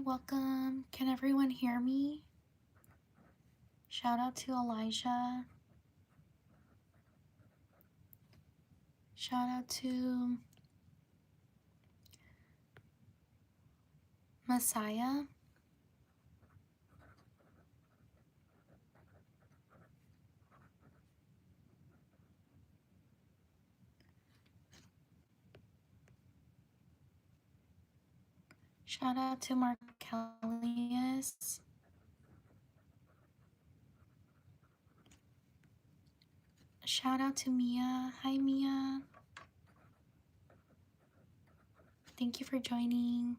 welcome. Can everyone hear me? Shout out to Elijah. Shout out to Messiah. Shout out to Markellius. Shout out to Mia. Hi, Mia. Thank you for joining.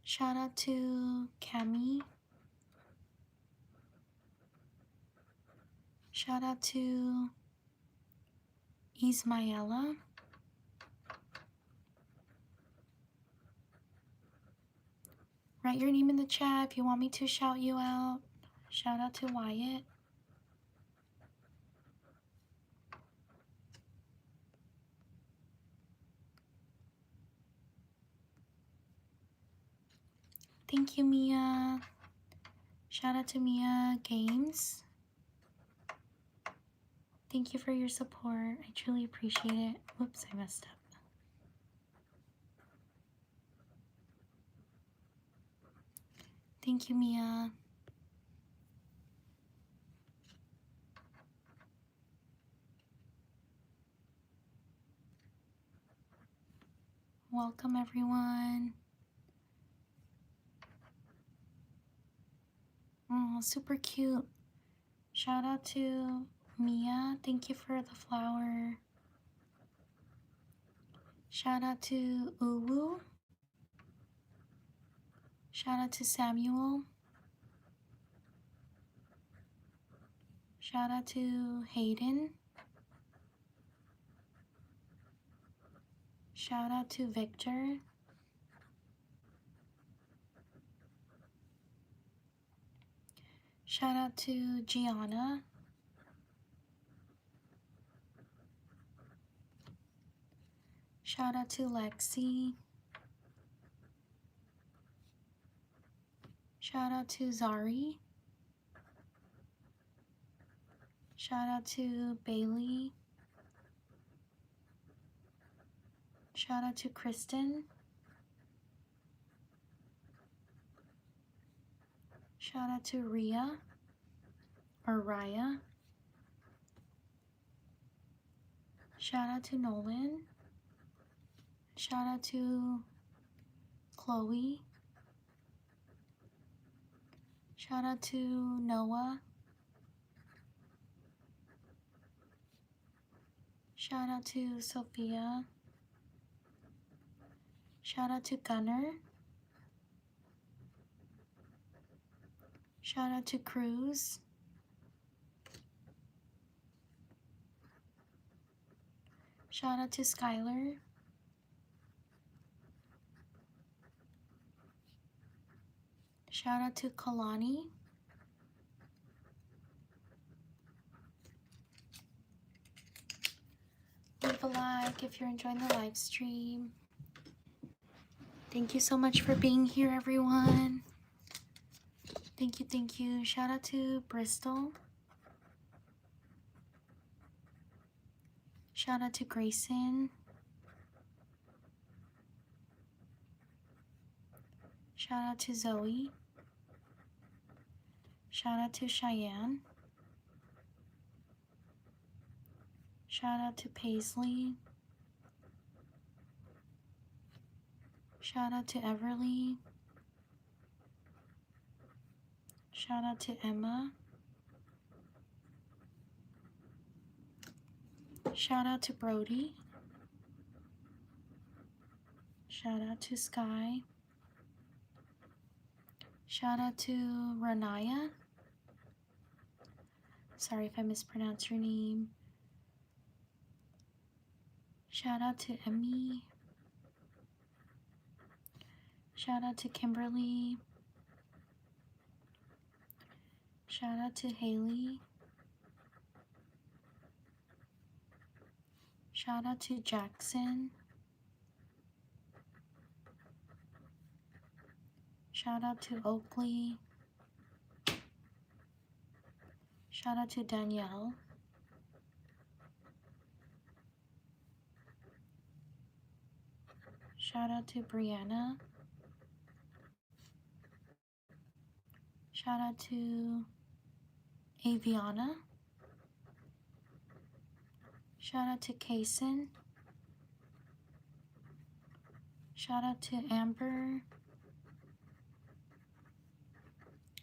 Shout out to Cami. Shout out to Ismaela. Write your name in the chat if you want me to shout you out. Shout out to Wyatt. Thank you, Mia. Shout out to Mia Games. Thank you for your support. I truly appreciate it. Whoops, I messed up. Thank you, Mia. Welcome, everyone. Oh, super cute. Shout out to Mia. Thank you for the flower. Shout out to Uwu. Shout out to Samuel. Shout out to Hayden. Shout out to Victor. Shout out to Gianna. Shout out to Lexi. Shout out to Zari. Shout out to Bailey. Shout out to Kristen. Shout out to Rhea or Raya. Shout out to Nolan. Shout out to Chloe. Shout out to Noah. Shout out to Sophia. Shout out to Gunner. Shout out to Cruz. Shout out to Skylar. Shout out to Kalani. Leave a like if you're enjoying the live stream. Thank you so much for being here, everyone. Thank you, thank you. Shout out to Bristol. Shout out to Grayson. Shout out to Zoe. Shout out to Cheyenne. Shout out to Paisley. Shout out to Everly. Shout out to Emma. Shout out to Brody. Shout out to Sky. Shout out to Ranaya. Sorry if I mispronounced your name. Shout out to Emmy. Shout out to Kimberly. Shout out to Haley. Shout out to Jackson. Shout out to Oakley. Shout out to Danielle. Shout out to Brianna. Shout out to Aviana. Shout out to Kason. Shout out to Amber.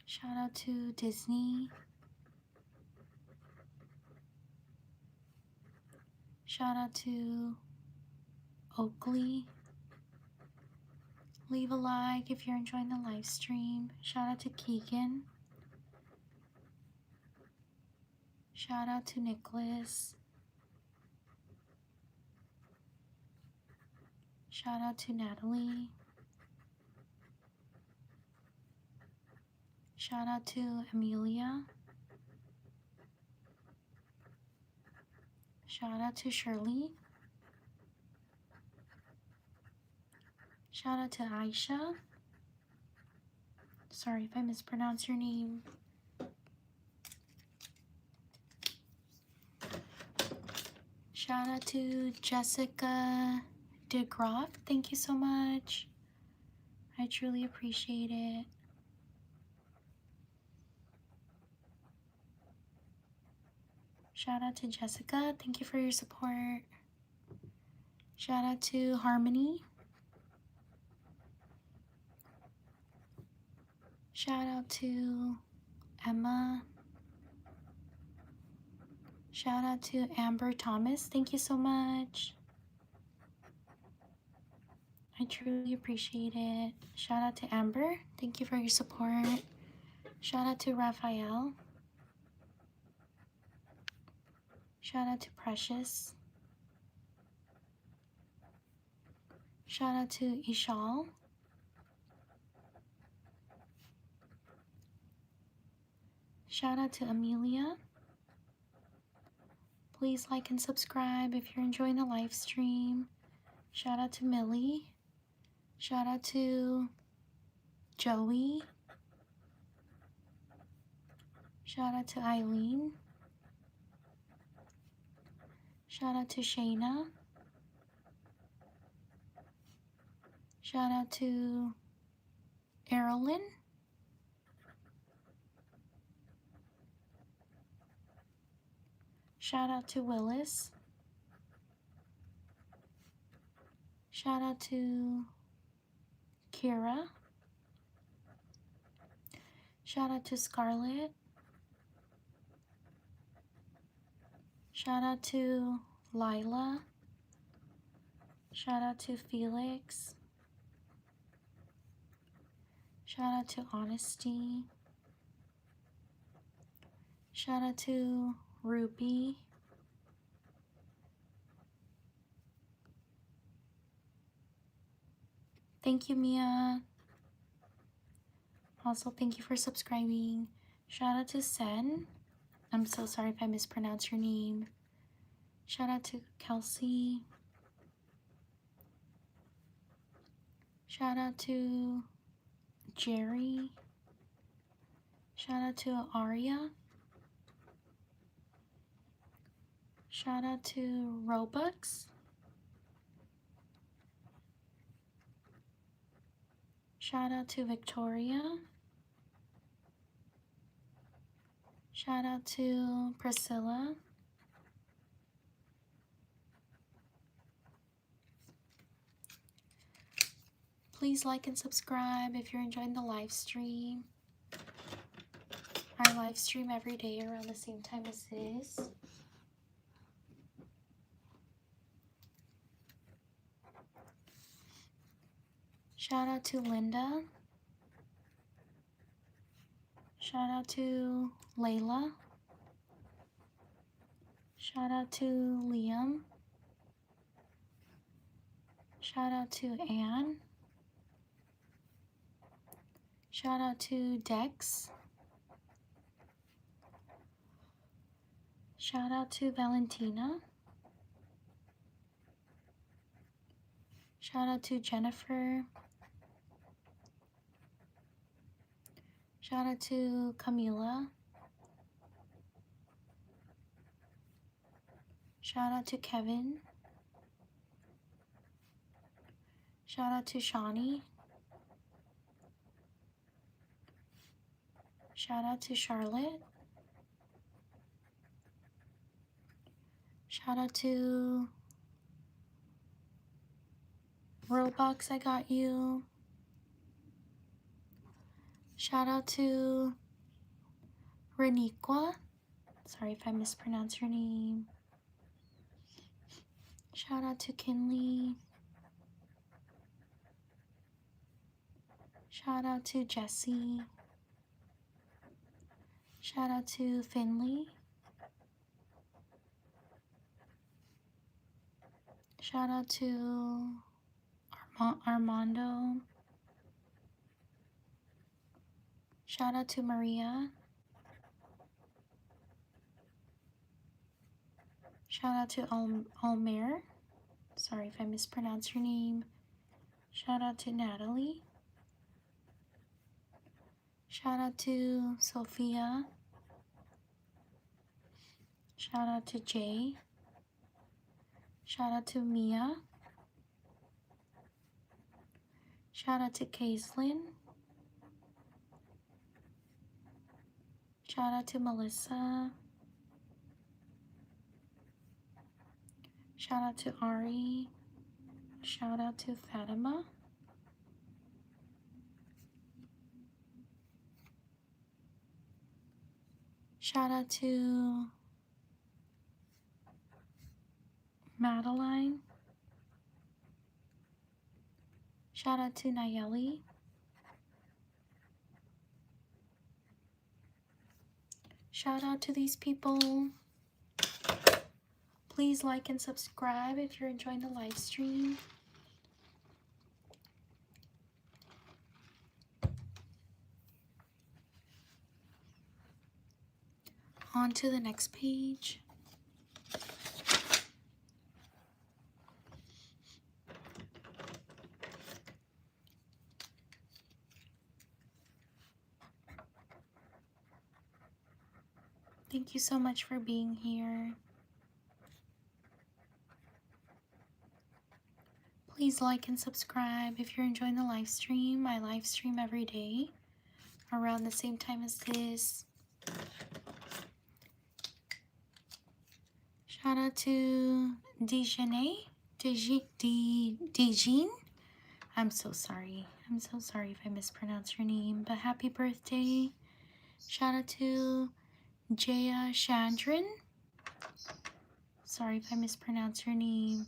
Shout out to Disney. Shout out to Oakley. Leave a like if you're enjoying the live stream. Shout out to Keegan. Shout out to Nicholas. Shout out to Natalie. Shout out to Amelia. Shout out to Shirley. Shout out to Aisha. Sorry if I mispronounce your name. Shout out to Jessica DeGroff. Thank you so much. I truly appreciate it. Shout out to Jessica. Thank you for your support. Shout out to Harmony. Shout out to Emma. Shout out to Amber Thomas. Thank you so much. I truly appreciate it. Shout out to Amber. Thank you for your support. Shout out to Raphael. Shout out to Precious. Shout out to Ishal. Shout out to Amelia. Please like and subscribe if you're enjoying the live stream. Shout out to Millie. Shout out to Joey. Shout out to Eileen. Shout out to Shayna. Shout out to Erilyn. Shout out to Willis. Shout out to Kira. Shout out to Scarlett. Shout out to Lila. Shout out to Felix. Shout out to Honesty. Shout out to Ruby. Thank you, Mia. Also, thank you for subscribing. Shout out to Sen. I'm so sorry if I mispronounce your name. Shout out to Kelsey. Shout out to Jerry. Shout out to Aria. Shout out to Robux. Shout out to Victoria. Shout out to Priscilla. Please like and subscribe if you're enjoying the live stream. I live stream every day around the same time as this. Shout out to Linda. Shout out to Layla. Shout out to Liam. Shout out to Anne. Shout out to Dex. Shout out to Valentina. Shout out to Jennifer. Shout out to Camila. Shout out to Kevin. Shout out to Shawnee. Shout out to Charlotte. Shout out to Robux, I got you. Shout out to Reniqua. Sorry if I mispronounce your name. Shout out to Kinley. Shout out to Jesse. Shout out to Finley. Shout out to Armando. Shout out to Maria. Shout out to Almer. Sorry if I mispronounce your name. Shout out to Natalie. Shout out to Sophia. Shout out to Jay. Shout out to Mia. Shout out to Kaislyn. Shout out to Melissa. Shout out to Ari. Shout out to Fatima. Shout out to Madeline. Shout out to Nayeli. Shout out to these people. Please like and subscribe if you're enjoying the live stream. On to the next page. Thank you so much for being here. Please like and subscribe if you're enjoying the live stream. I live stream every day around the same time as this. Shout out to Dejane. Dejane. I'm so sorry. I'm so sorry if I mispronounce your name, but happy birthday. Shout out to Jaya Chandran. Sorry if I mispronounce your name.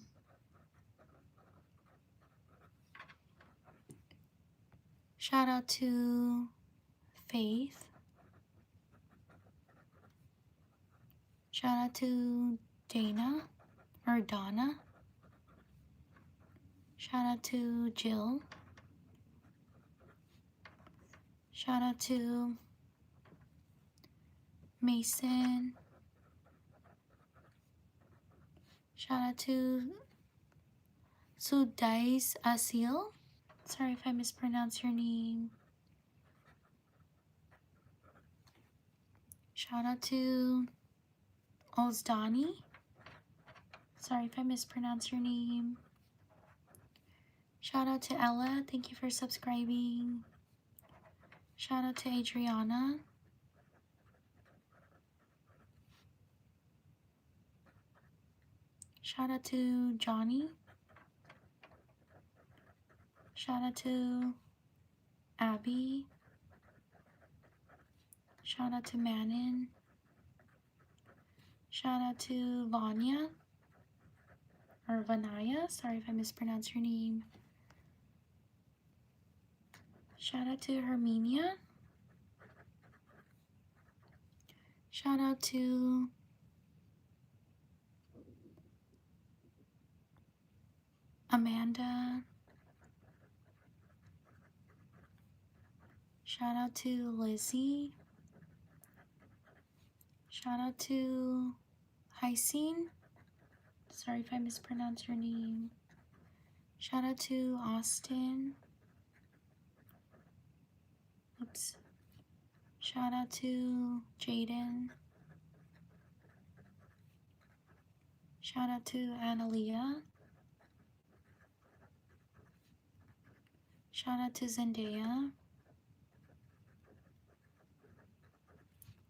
Shout out to Faith. Shout out to Dana or Donna. Shout out to Jill. Shout out to Mason. Shout out to Sudais Asil. Sorry if I mispronounce your name. Shout out to Ozdani. Sorry if I mispronounce your name. Shout out to Ella. Thank you for subscribing. Shout out to Adriana. Shout out to Johnny. Shout out to Abby. Shout out to Manon. Shout out to Vanya or Vanaya. Sorry if I mispronounce your name. Shout out to Herminia. Shout out to Amanda. Shout out to Lizzie. Shout out to Hysine. Sorry if I mispronounce your name. Shout out to Austin. Oops. Shout out to Jaden. Shout out to Analia. Shout out to Zendaya.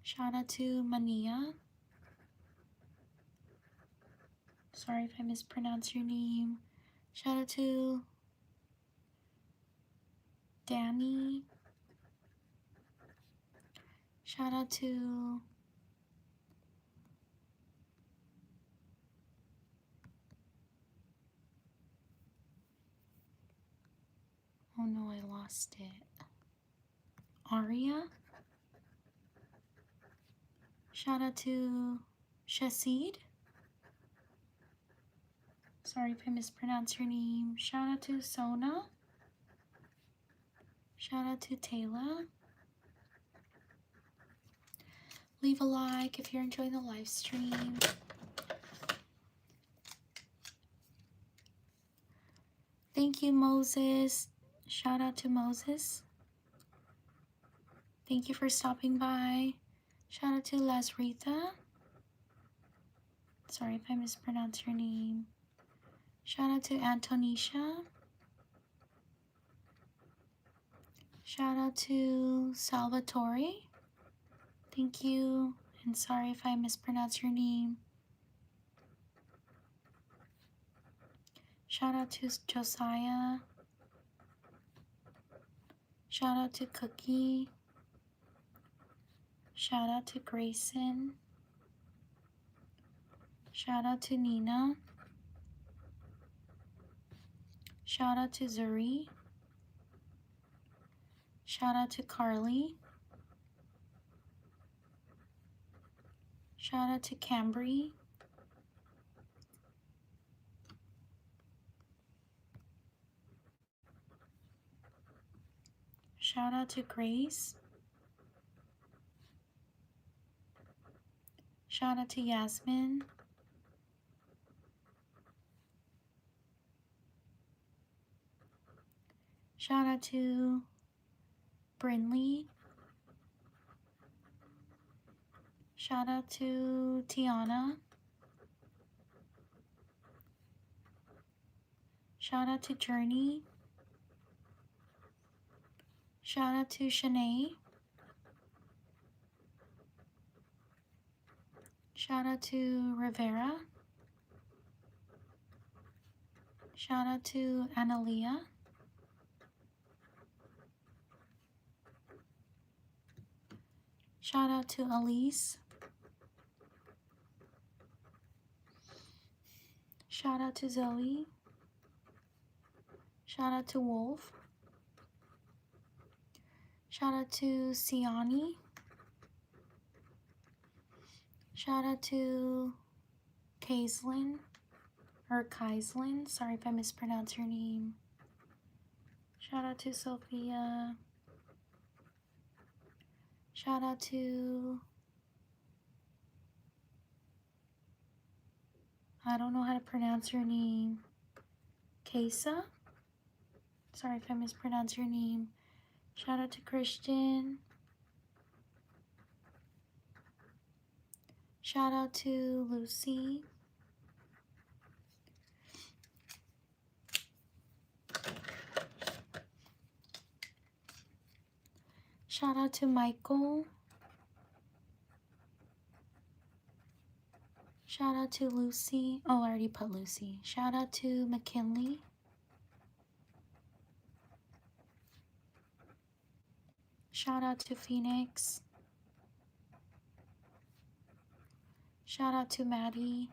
Shout out to Mania. Sorry if I mispronounce your name. Shout out to Danny. Shout out to oh no, I lost it. Aria. Shout out to Shasid. Sorry if I mispronounce your name. Shout out to Sona. Shout out to Taylor. Leave a like if you're enjoying the live stream. Thank you, Moses. Shout out to Moses. Thank you for stopping by. Shout out to Lasrita. Sorry if I mispronounce your name. Shout out to Antonisha. Shout out to Salvatore. Thank you. And sorry if I mispronounce your name. Shout out to Josiah. Shout out to Cookie. Shout out to Grayson. Shout out to Nina. Shout out to Zuri. Shout out to Carly. Shout out to Cambry. Shout out to Grace. Shout out to Yasmin. Shout out to Brinley. Shout out to Tiana. Shout out to Journey. Shout out to Shanae. Shout out to Rivera. Shout out to Analia. Shout out to Elise. Shout out to Zoe. Shout out to Wolf. Shout out to Siani. Shout out to Kaislyn, or Kaislyn. Sorry if I mispronounce your name. Shout out to Sophia. Shout out to, I don't know how to pronounce your name, Kesa. Sorry if I mispronounce your name. Shout out to Christian. Shout out to Lucy. Shout out to Michael. Shout out to Lucy. Oh, I already put Lucy. Shout out to McKinley. Shout out to Phoenix. Shout out to Maddie.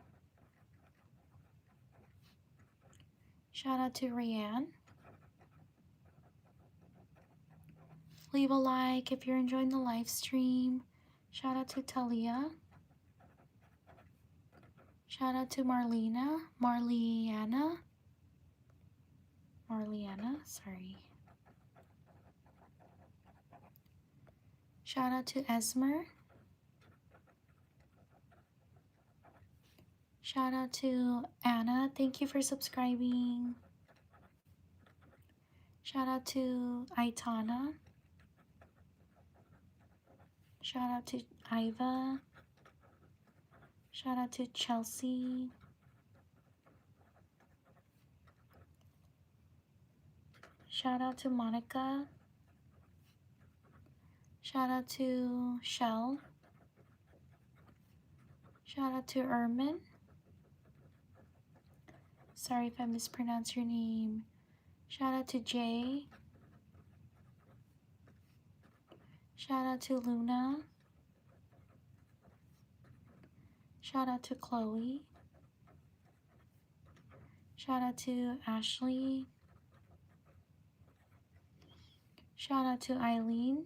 Shout out to Rianne. Leave a like if you're enjoying the live stream. Shout out to Talia. Shout out to Marliana, sorry. Shout out to Esmer. Shout out to Anna. Thank you for subscribing. Shout out to Aitana. Shout out to Iva. Shout out to Chelsea. Shout out to Monica. Shout out to Shell. Shout out to Ermin. Sorry if I mispronounce your name. Shout out to Jay. Shout out to Luna. Shout out to Chloe. Shout out to Ashley. Shout out to Eileen.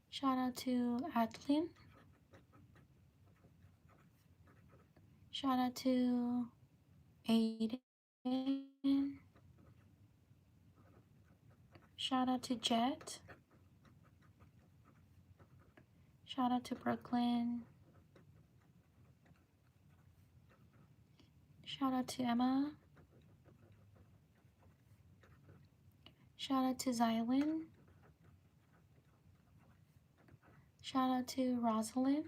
Shout out to Adlin. Shout out to Aiden. Shout out to Jet. Shout out to Brooklyn. Shout out to Emma. Shout out to Xylin. Shout out to Rosalind.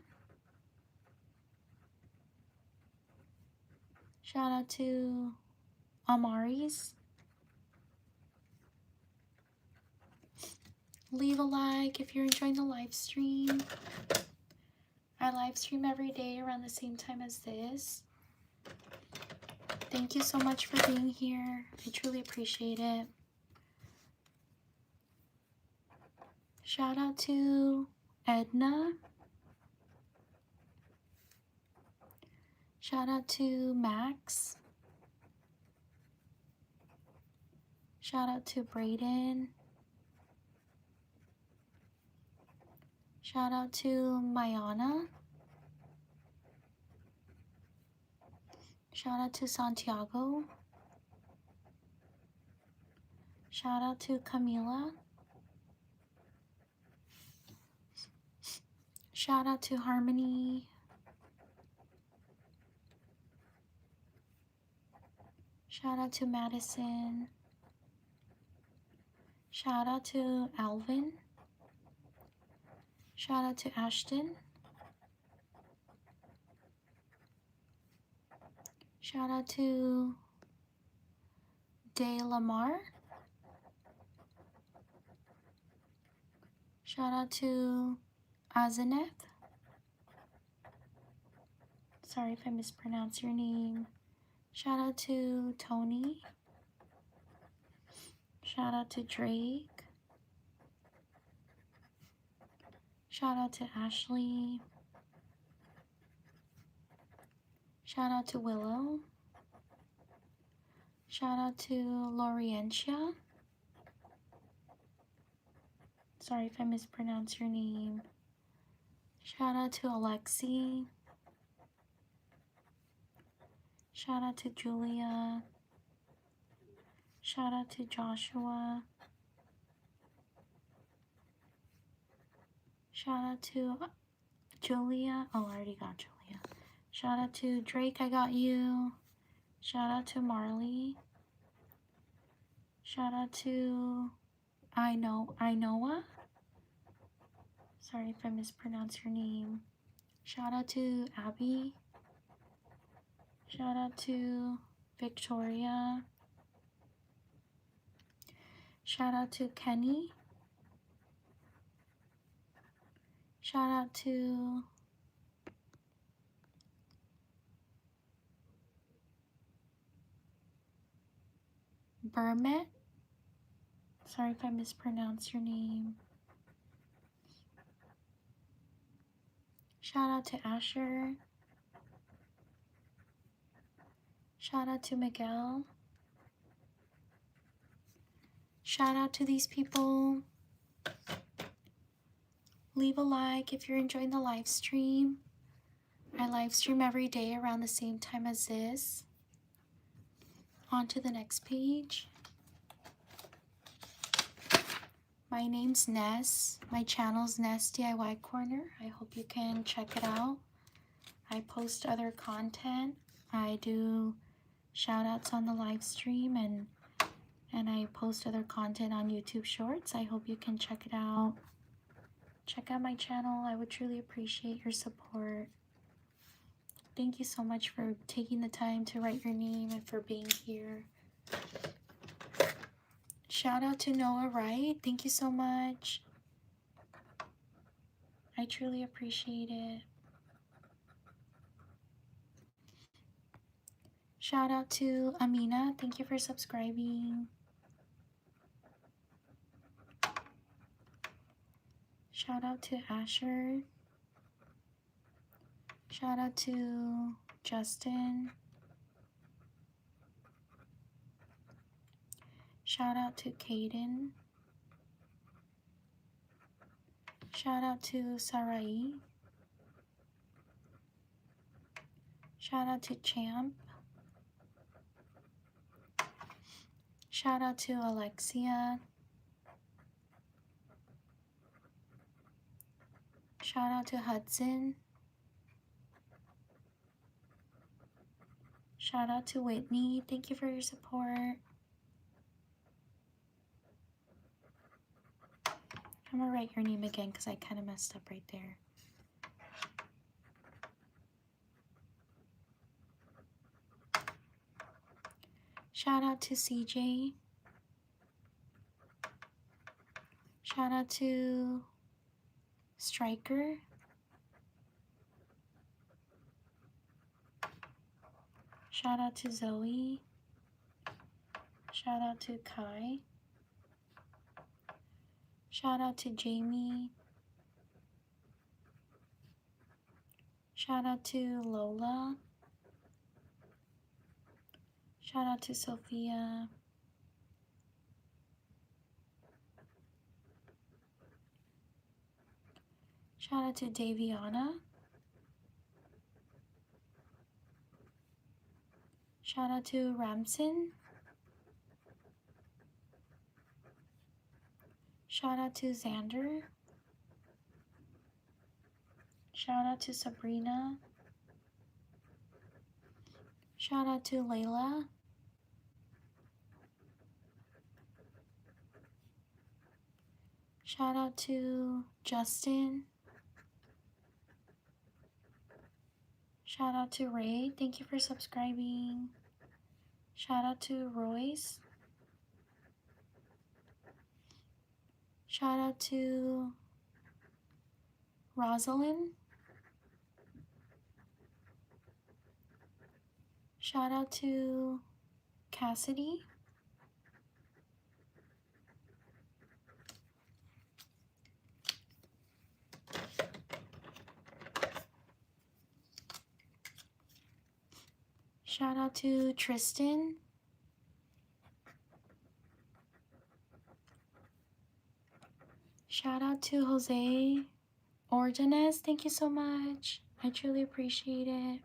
Shout out to Amaris. Leave a like if you're enjoying the live stream. I live stream every day around the same time as this. Thank you so much for being here. I truly appreciate it. Shout out to Edna. Shout out to Max. Shout out to Brayden. Shout out to Mayana. Shout out to Santiago. Shout out to Camila. Shout out to Harmony. Shout out to Madison. Shout out to Alvin. Shout out to Ashton. Shout out to De Lamar. Shout out to Azanet. Sorry if I mispronounce your name. Shout out to Tony. Shout out to Drake. Shout out to Ashley. Shout out to Willow. Shout out to Laurientia. Sorry if I mispronounce your name. Shout out to Alexi. Shout out to Julia. Shout out to Joshua. Shout out to Julia. Oh, I already got Julia. Shout out to Drake, I got you. Shout out to Marley. Shout out to Inoa. Sorry if I mispronounce your name. Shout out to Abby. Shout out to Victoria. Shout out to Kenny. Shout out to Burmet. Sorry if I mispronounce your name. Shout out to Asher. Shout out to Miguel. Shout out to these people. Leave a like if you're enjoying the live stream. I live stream every day around the same time as this. On to the next page. My name's Ness. My channel's NessDIYcorner. I hope you can check it out. I post other content. I do shout outs on the live stream, and I post other content on YouTube Shorts. I hope you can check it out. Check out my channel. I would truly appreciate your support. Thank you so much for taking the time to write your name and for being here. Shout out to Noah Wright. Thank you so much. I truly appreciate it. Shout out to Amina. Thank you for subscribing. Shout out to Asher. Shout out to Justin. Shout out to Kaden. Shout out to Sarai. Shout out to Champ. Shout out to Alexia. Shout out to Hudson. Shout out to Whitney. Thank you for your support. I'm gonna write your name again because I kind of messed up right there. Shout out to CJ. Shout out to Striker. Shout out to Zoe. Shout out to Kai. Shout out to Jamie. Shout out to Lola. Shout out to Sophia. Shout out to Daviana. Shout out to Ramson. Shout out to Xander. Shout out to Sabrina. Shout out to Layla. Shout out to Justin. Shout out to Ray. Thank you for subscribing. Shout out to Royce. Shout out to Rosalind. Shout out to Cassidy. Shout out to Tristan. Shout out to Jose Ordonez. Thank you so much. I truly appreciate it.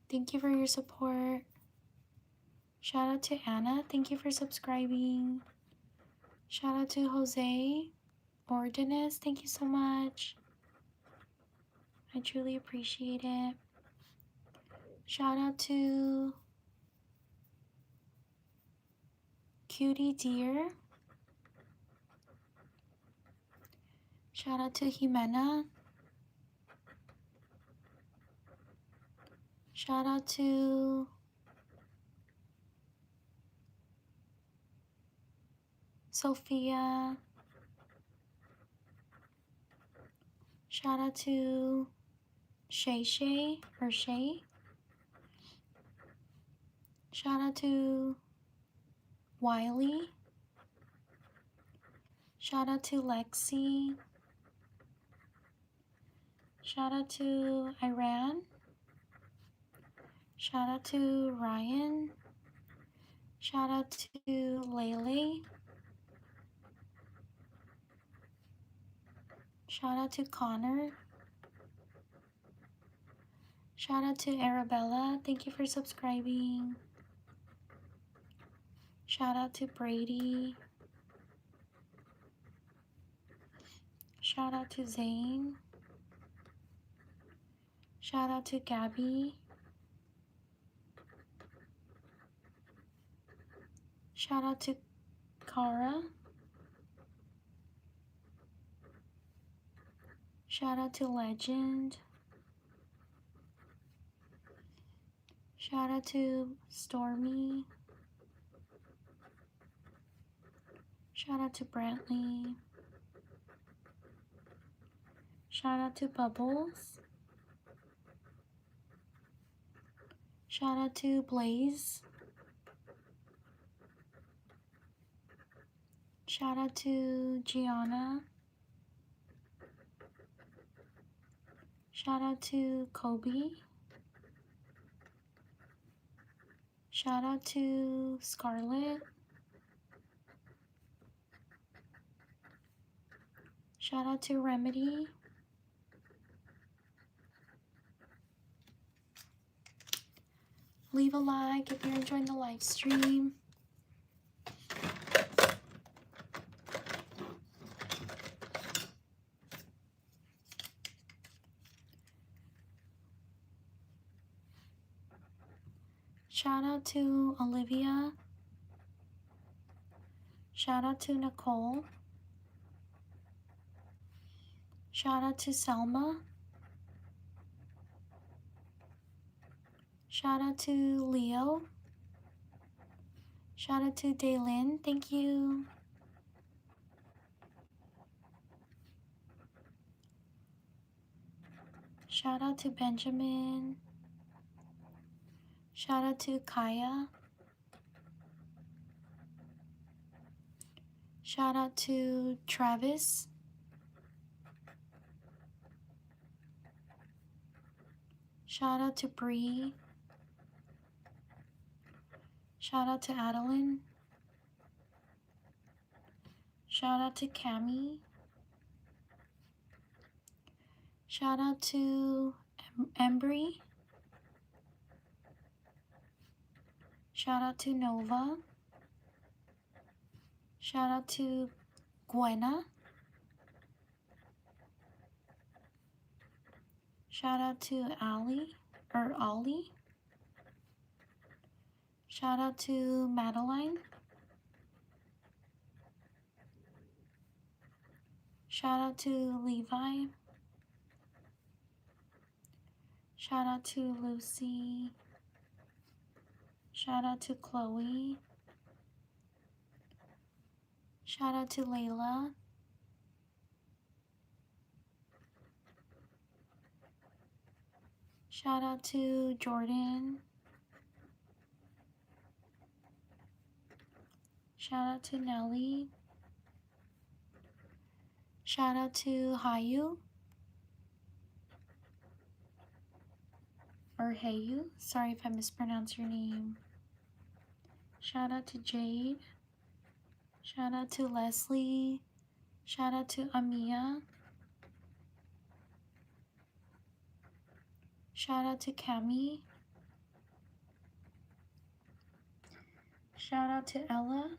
Thank you for your support. Shout out to Anna. Thank you for subscribing. Shout out to Jose Ordonez. Thank you so much. I truly appreciate it. Shout out to Cutie Deer. Shout out to Jimena. Shout out to Sophia. Shout out to Shay or Shay. Shout out to Wiley. Shout out to Lexi. Shout out to Iran. Shout out to Ryan. Shout out to Lele. Shout out to Connor. Shout out to Arabella. Thank you for subscribing. Shout out to Brady. Shout out to Zane. Shout out to Gabby. Shout out to Kara. Shout out to Legend. Shout out to Stormy. Shout out to Brantley. Shout out to Bubbles. Shout out to Blaze. Shout out to Gianna. Shout out to Kobe. Shout out to Scarlett. Shout out to Remedy. Leave a like if you're enjoying the live stream. Shout out to Olivia. Shout out to Nicole. Shout out to Selma. Shout out to Leo. Shout out to Daylin. Thank you. Shout out to Benjamin. Shout out to Kaya. Shout out to Travis. Shout out to Bree. Shout out to Adeline. Shout out to Cami. Shout out to Embry. Shout out to Nova. Shout out to Gwenna. Shout out to Ollie. Shout out to Madeline. Shout out to Levi. Shout out to Lucy. Shout out to Chloe. Shout out to Layla. Shout out to Jordan. Shout out to Nelly. Shout out to Hayu. Or Hayu. Sorry if I mispronounced your name. Shout out to Jade. Shout out to Leslie. Shout out to Amia. Shout out to Cami. Shout out to Ella.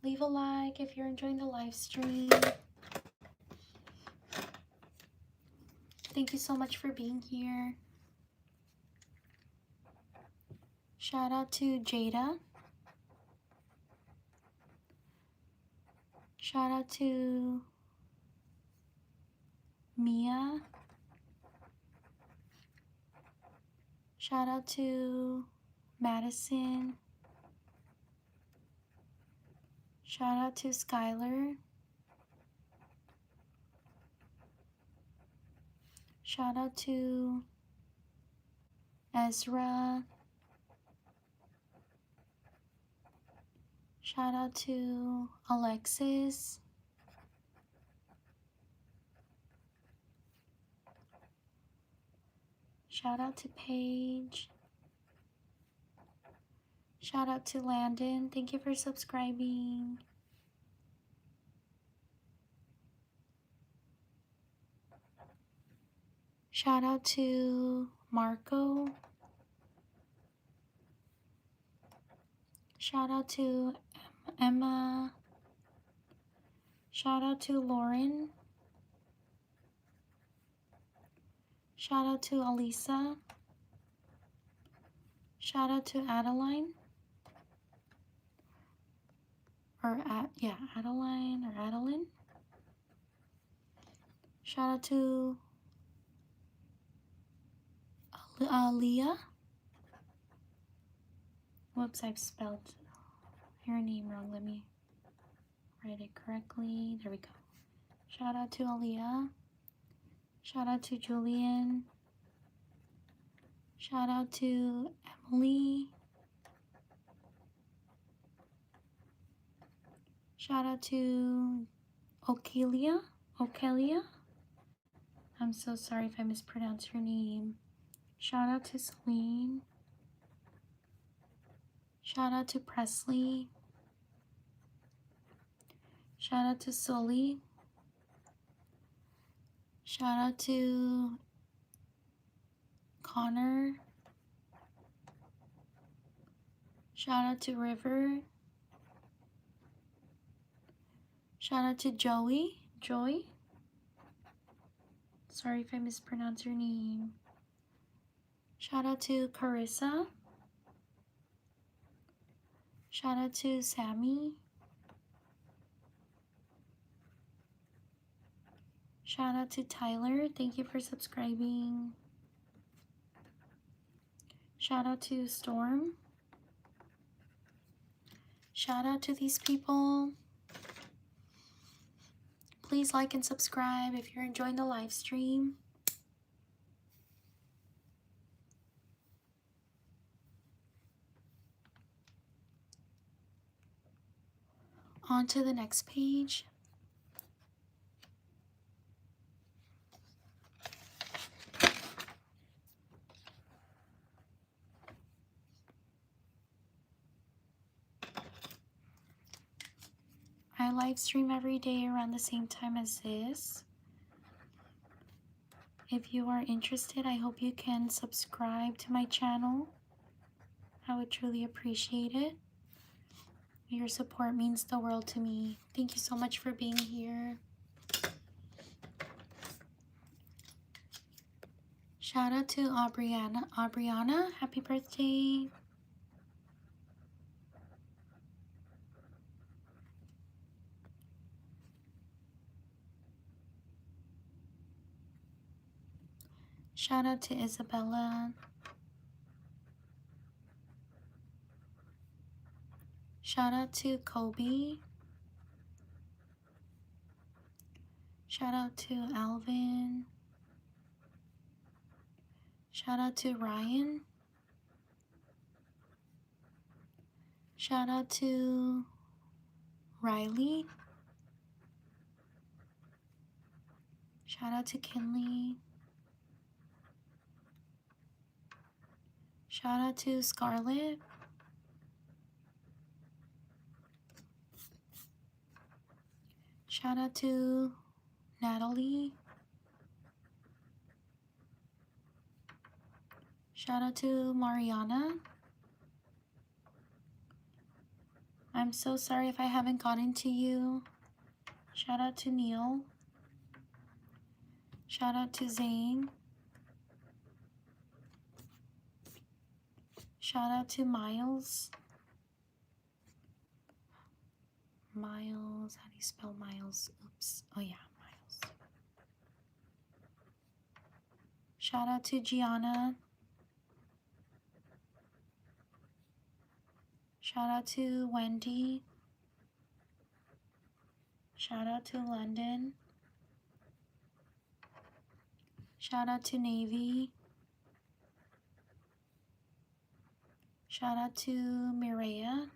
Leave a like if you're enjoying the live stream. Thank you so much for being here. Shout out to Jada. Shout out to Mia. Shout out to Madison. Shout out to Skylar. Shout out to Ezra. Shout out to Alexis. Shout out to Paige. Shout out to Landon. Thank you for subscribing. Shout out to Marco. Shout out to Emma. Shout out to Lauren. Shout out to Alisa. Shout out to Adeline. Yeah, Adeline or Adeline. Shout out to Leah. Whoops, I've spelled your name wrong. Let me write it correctly. There we go. Shout out to Aaliyah. Shout out to Julian. Shout out to Emily. Shout out to Okelia. I'm so sorry if I mispronounce your name. Shout out to Celine. Shout out to Presley. Shout out to Sully. Shout out to Connor. Shout out to River. Shout out to Joy. Sorry if I mispronounce your name. Shout out to Carissa. Shout out to Sammy. Shout out to Tyler. Thank you for subscribing. Shout out to Storm. Shout out to these people. Please like and subscribe if you're enjoying the live stream. On to the next page. I live stream every day around the same time as this. If you are interested, I hope you can subscribe to my channel. I would truly appreciate it. Your support means the world to me. Thank you so much for being here. Shout out to Aubriana, happy birthday. Shout out to Isabella. Shout out to Kobe. Shout out to Alvin. Shout out to Ryan. Shout out to Riley. Shout out to Kinley. Shout out to Scarlett. Shout out to Natalie. Shout out to Mariana. I'm so sorry if I haven't gotten to you. Shout out to Neil. Shout out to Zane. Shout out to Miles. Miles, how do you spell Miles? Oops. Oh yeah, Miles. Shout out to Gianna. Shout out to Wendy. Shout out to London. Shout out to Navy. Shout out to Mireya.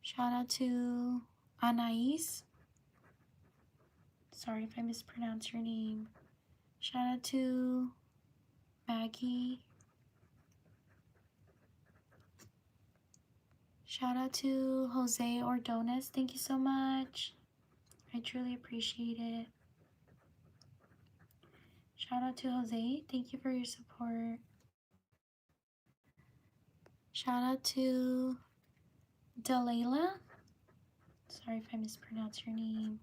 Shout out to Anais. Sorry if I mispronounce your name. Shout out to Maggie. Shout out to Jose Ordonez. Thank you so much. I truly appreciate it. Shout out to Jose. Thank you for your support. Shout out to Delayla. Sorry if I mispronounce your name.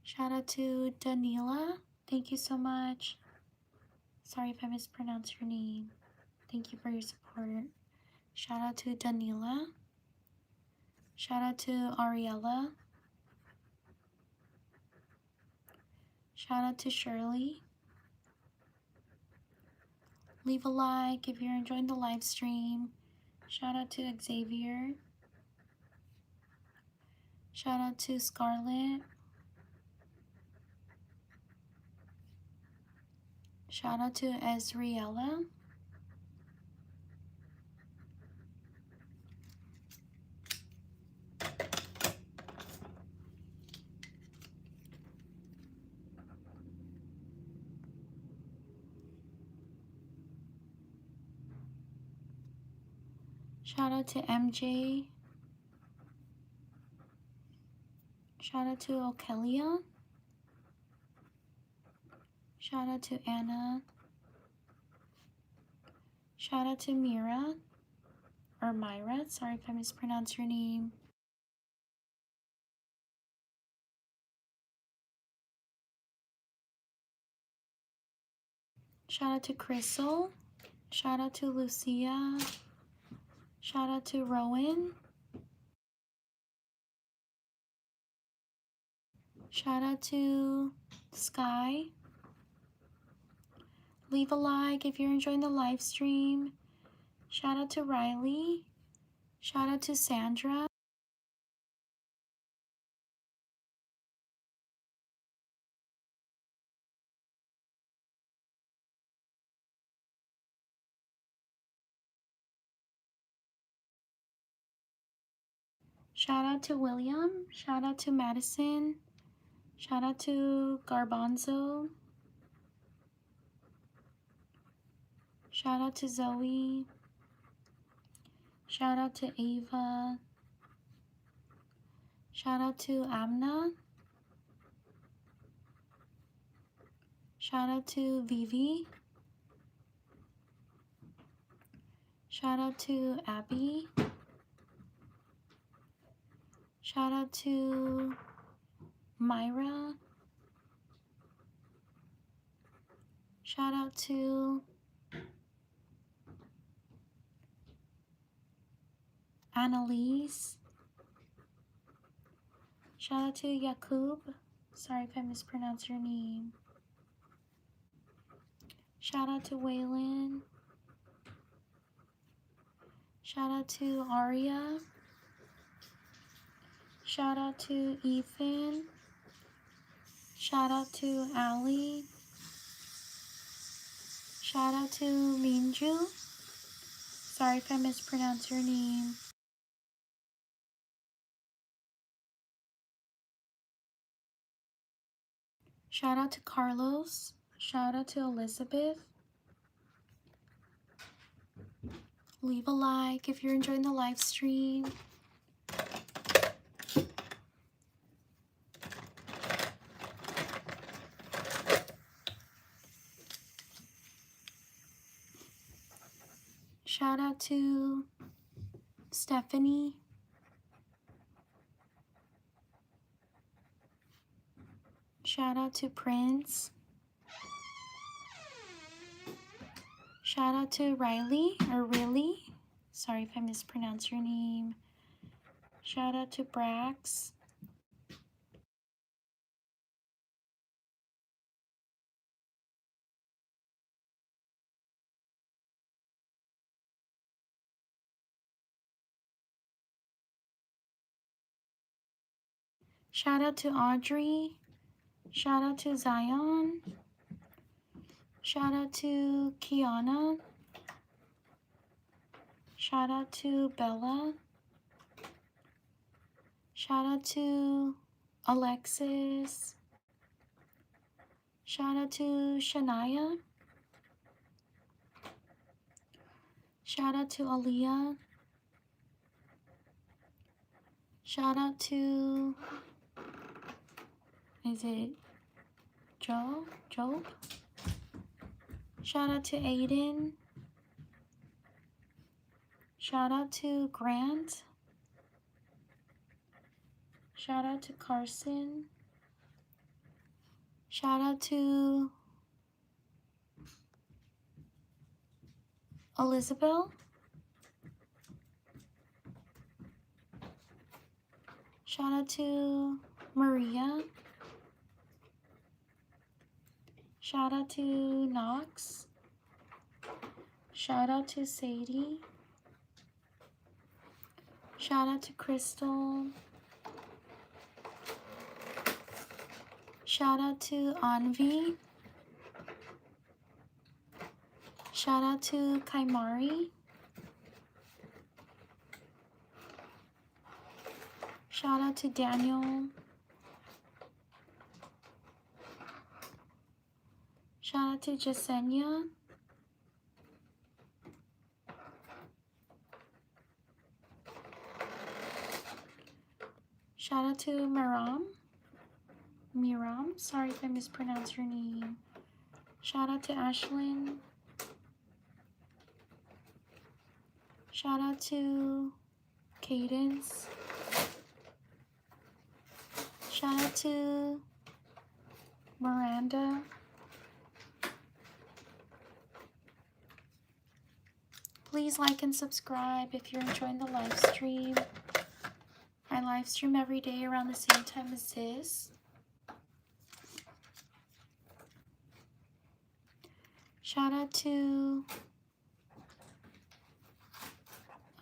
Shout out to Danila. Thank you so much. Sorry if I mispronounced your name. Thank you for your support. Shout out to Danila. Shout out to Ariella. Shout out to Shirley. Leave a like if you're enjoying the live stream. Shout out to Xavier. Shout out to Scarlett. Shout out to Ezriella. Shout out to MJ. Shout out to Okelia. Shout out to Anna. Shout out to Mira. Or Myra. Sorry if I mispronounced your name. Shout out to Crystal. Shout out to Lucia. Shout out to Rowan. Shout out to Sky. Leave a like if you're enjoying the live stream. Shout out to Riley. Shout out to Sandra. Shout out to William. Shout out to Madison. Shout out to Garbanzo. Shout out to Zoe. Shout out to Ava. Shout out to Amna. Shout out to Vivi. Shout out to Abby. Shout out to Myra. Shout out to Annalise. Shout out to Yakub. Sorry if I mispronounced your name. Shout out to Waylon. Shout out to Aria. Shout out to Ethan. Shout out to Ali. Shout out to Minju. Sorry if I mispronounced your name. Shout out to Carlos. Shout out to Elizabeth. Leave a like if you're enjoying the live stream. Shout out to Stephanie. Shout out to Prince. Shout out to Riley, or Riley. Sorry if I mispronounced your name. Shout out to Brax. Shout out to Audrey. Shout out to Zion. Shout out to Kiana. Shout out to Bella. Shout out to Alexis. Shout out to Shania. Shout out to Aaliyah. Shout out to, is it Job? Shout out to Aiden. Shout out to Grant. Shout out to Carson. Shout out to Elizabeth. Shout out to Maria. Shout out to Knox. Shout out to Sadie. Shout out to Crystal. Shout out to Anvi. Shout out to Kaimari. Shout out to Daniel. Shout out to Jasenia. Shout out to Miram. Sorry if I mispronounced your name. Shout out to Ashlyn. Shout out to Cadence. Shout out to Miranda. Please like and subscribe if you're enjoying the live stream. I live stream every day around the same time as this. Shout out to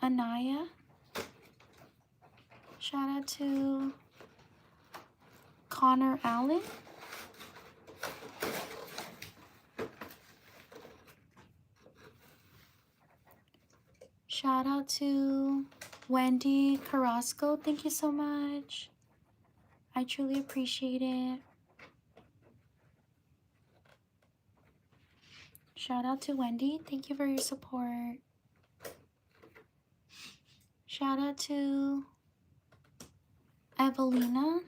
Anaya. Shout out to Connor Allen. Shout out to Wendy Carrasco. Thank you so much. I truly appreciate it. Shout out to Wendy. Thank you for your support. Shout out to Evelina.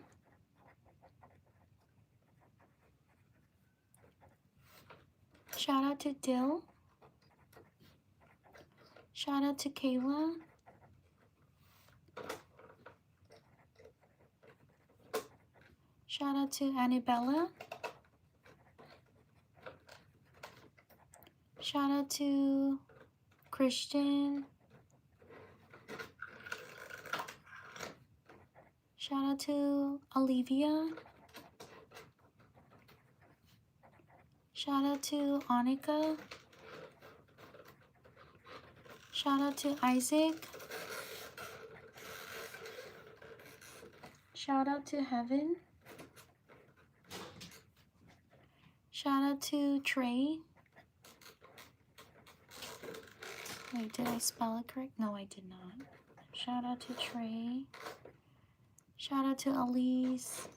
Shout out to Dill. Shout out to Kayla. Shout out to Annabella. Shout out to Christian. Shout out to Olivia. Shout out to Annika. Shout out to Isaac. Shout out to Heaven. Shout out to Trey. Wait, did I spell it correct? No, I did not. Shout out to Trey. Shout out to Elise.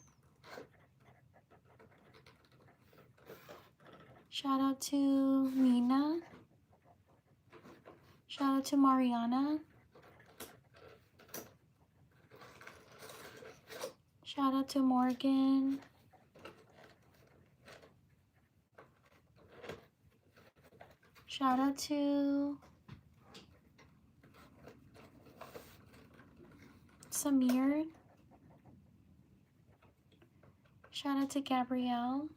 Shout out to Mina. Shout out to Mariana. Shout out to Morgan. Shout out to Samir. Shout out to Gabrielle.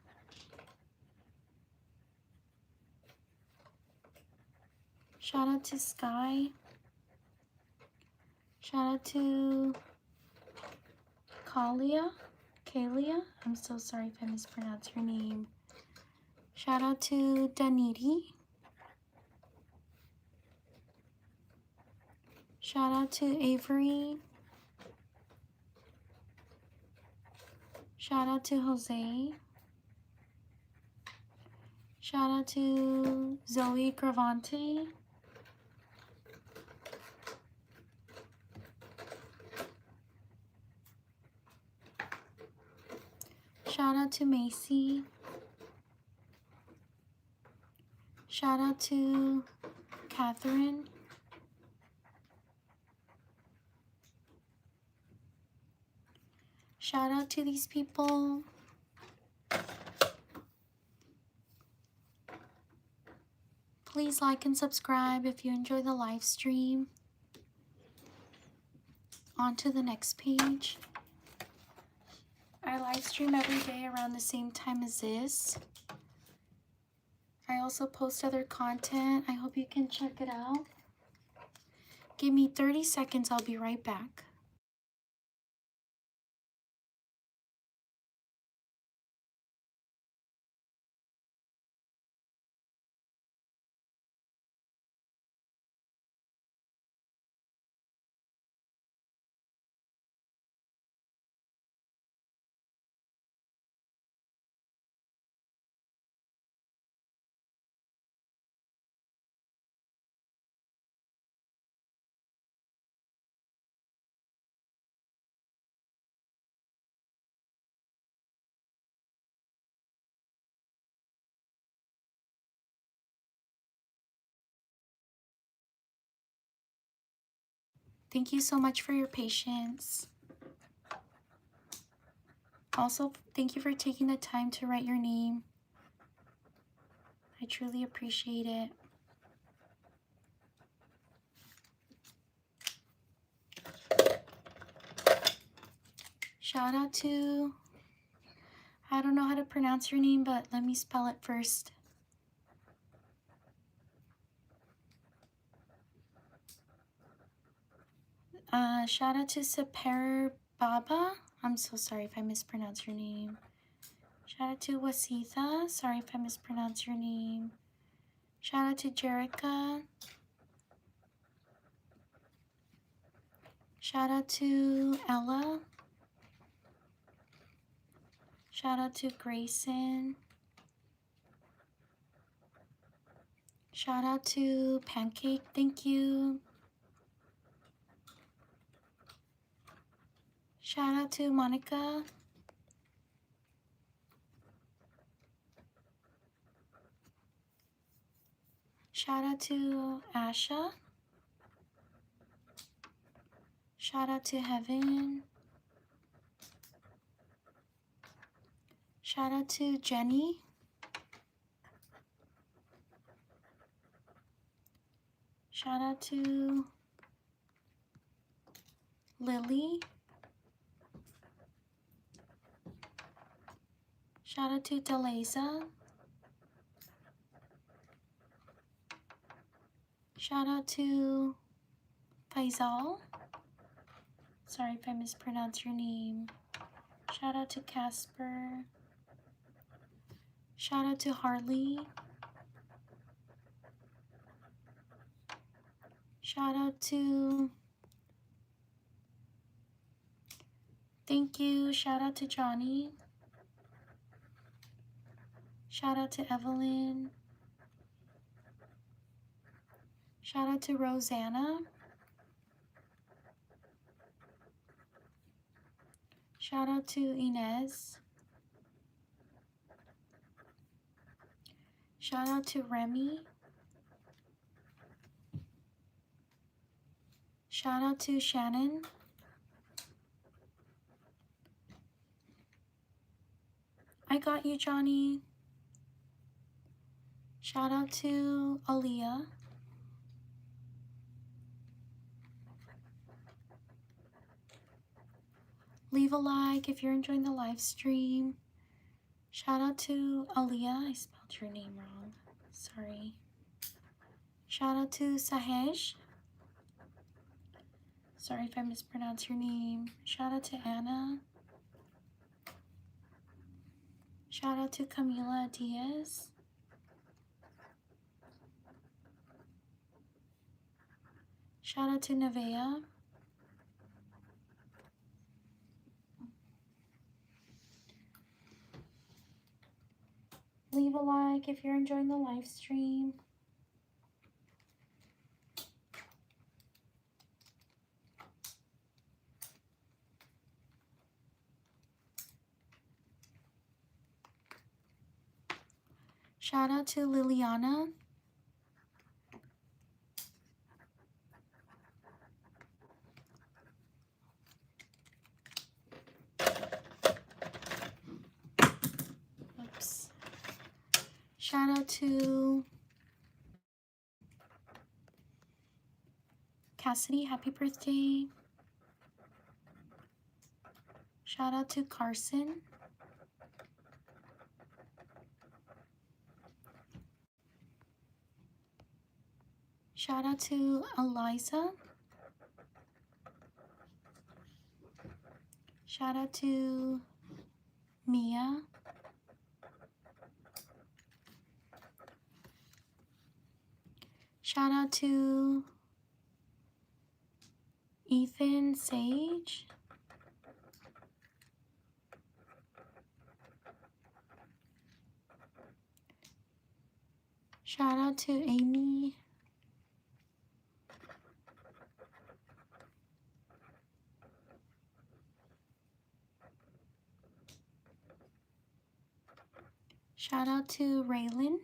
Shout out to Sky. Shout out to Kalia. I'm so sorry if I mispronounced your name. Shout out to Daniti. Shout out to Avery. Shout out to Jose. Shout out to Zoe Gravante. Shout out to Macy. Shout out to Catherine. Shout out to these people. Please like and subscribe if you enjoy the live stream. On to the next page. I live stream every day around the same time as this. I also post other content. I hope you can check it out. Give me 30 seconds. I'll be right back. Thank you so much for your patience. Also, thank you for taking the time to write your name. I truly appreciate it. Shout out to, I don't know how to pronounce your name, but let me spell it first. Shout out to Saper Baba. I'm so sorry if I mispronounce your name. Shout out to Wasitha. Sorry if I mispronounce your name. Shout out to Jerica. Shout out to Ella. Shout out to Grayson. Shout out to Pancake. Thank you. Shout out to Monica. Shout out to Asha. Shout out to Heaven. Shout out to Jenny. Shout out to Lily. Shout out to Deleza. Shout out to Faisal. Sorry if I mispronounce your name. Shout out to Casper. Shout out to Harley. Shout out to, thank you. Shout out to Johnny. Shout out to Evelyn. Shout out to Rosanna. Shout out to Inez. Shout out to Remy. Shout out to Shannon. I got you, Johnny. Shout out to Aaliyah. Leave a like if you're enjoying the live stream. Shout out to Aaliyah. I spelled your name wrong. Sorry. Shout out to Sahej. Sorry if I mispronounce your name. Shout out to Anna. Shout out to Camila Diaz. Shout out to Nevaeh. Leave a like if you're enjoying the live stream. Shout out to Liliana. Oops. Shout out to Cassidy. Happy birthday. Shout out to Carson. Shout out to Eliza. Shout out to Mia. Shout out to Ethan Sage. Shout out to Amy. Shout out to Rylan.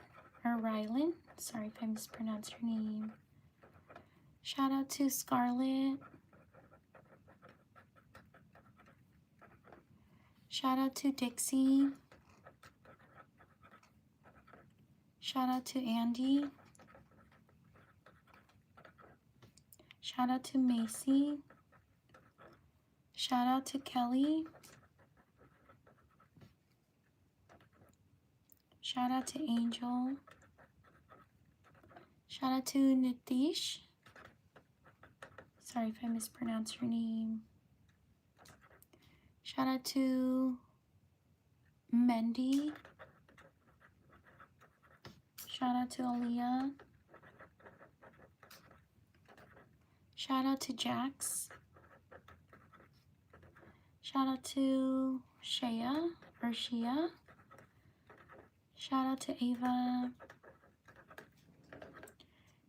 Sorry if I mispronounced her name. Shout out to Scarlett. Shout out to Dixie. Shout out to Andy. Shout out to Macy. Shout out to Kelly. Shout out to Angel. Shout out to Nitish. Sorry if I mispronounced her name. Shout out to Mendy. Shout out to Aaliyah. Shout out to Jax. Shout out to Shia. Shout out to Ava.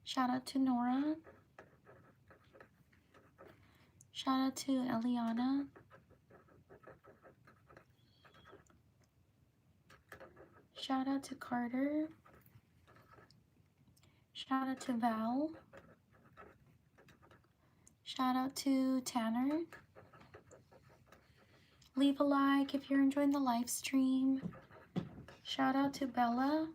Shout out to Nora. Shout out to Eliana. Shout out to Carter. Shout out to Val. Shout out to Tanner. Leave a like if you're enjoying the live stream. Shout out to Bella.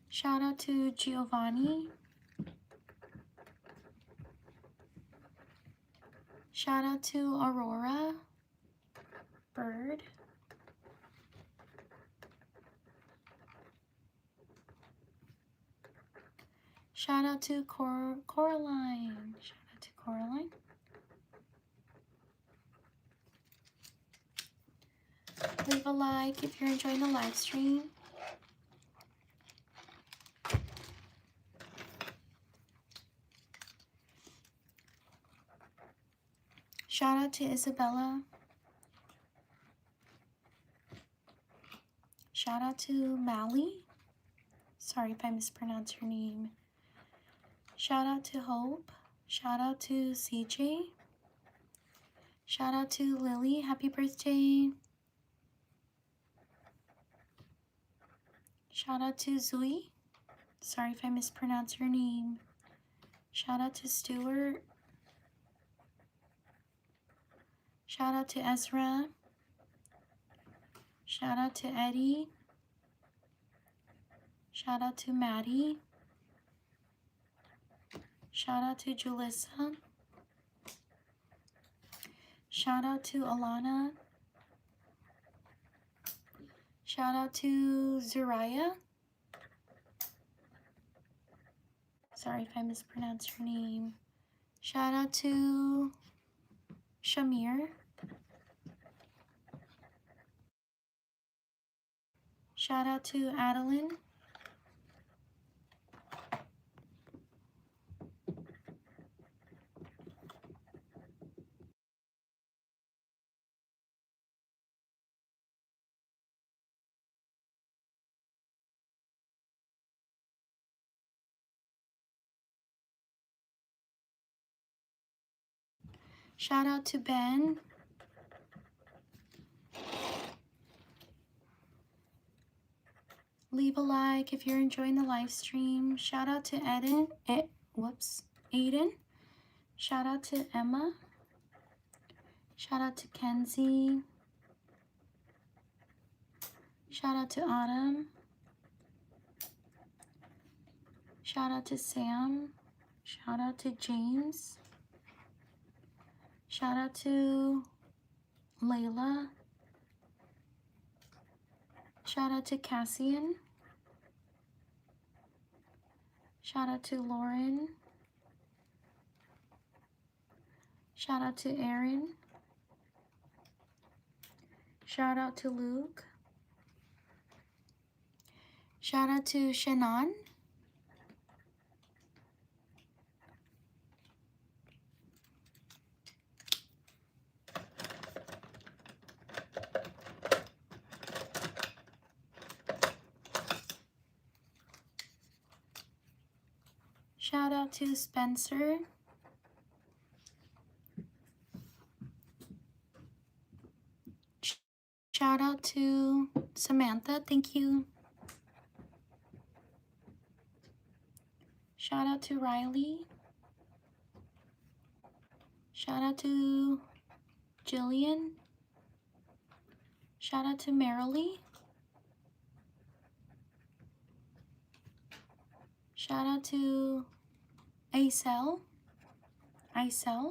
Shout out to Giovanni. Shout out to Aurora Bird. Shout out to Coraline. Shout out to Coraline. Leave a like if you're enjoying the live stream. Shout out to Isabella. Shout out to Mally. Sorry if I mispronounced her name. Shout out to Hope. Shout out to CJ. Shout out to Lily. Happy birthday. Shout out to Zui. Sorry if I mispronounced her name. Shout out to Stuart. Shout out to Ezra. Shout out to Eddie. Shout out to Maddie. Shout out to Julissa. Shout out to Alana. Shout out to Zariah. Sorry if I mispronounced her name. Shout out to Shamir. Shout out to Adeline. Shout out to Ben. Leave a like if you're enjoying the live stream. Shout out to Aiden. Shout out to Emma. Shout out to Kenzie. Shout out to Autumn. Shout out to Sam. Shout out to James. Shout out to Layla. Shout out to Cassian. Shout out to Lauren. Shout out to Aaron. Shout out to Luke. Shout out to Shannon. Shout out to Spencer. Shout out to Samantha. Thank you. Shout out to Riley. Shout out to Jillian. Shout out to Marilee. Shout out to Aisel.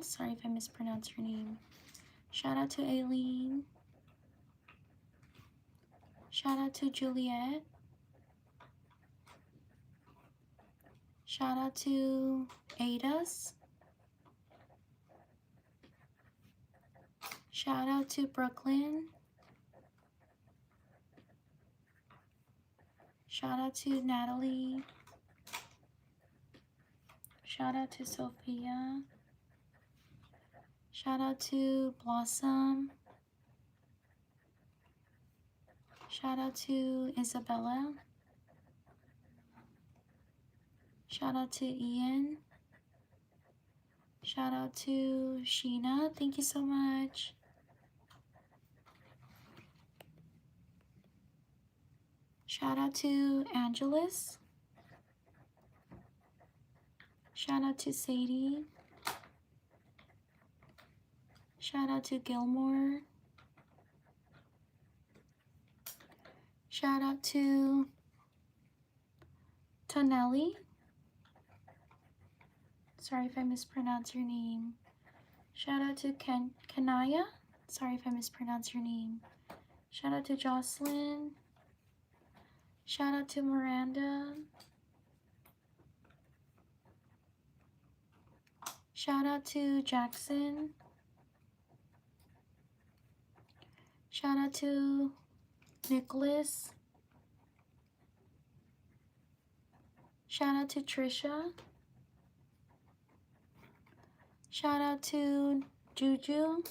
Sorry if I mispronounced your name. Shout out to Aileen. Shout out to Juliet. Shout out to Ada's. Shout out to Brooklyn. Shout out to Natalie. Shout out to Sophia. Shout out to Blossom. Shout out to Isabella. Shout out to Ian. Shout out to Sheena. Thank you so much. Shout out to Angelus. Shout out to Sadie. Shout out to Gilmore. Shout out to Tonelli. Sorry if I mispronounced your name. Shout out to Kanaya. Sorry if I mispronounced your name. Shout out to Jocelyn. Shout out to Miranda. Shout out to Jackson. Shout out to Nicholas. Shout out to Trisha. Shout out to Juju.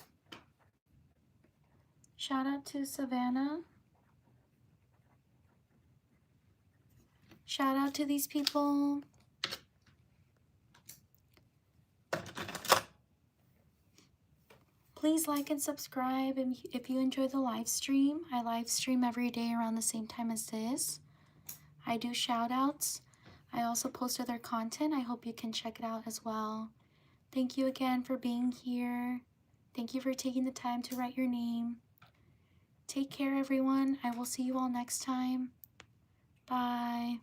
Shout out to Savannah. Shout out to these people. Please like and subscribe if you enjoy the live stream. I live stream every day around the same time as this. I do shout outs. I also post other content. I hope you can check it out as well. Thank you again for being here. Thank you for taking the time to write your name. Take care, everyone. I will see you all next time. Bye.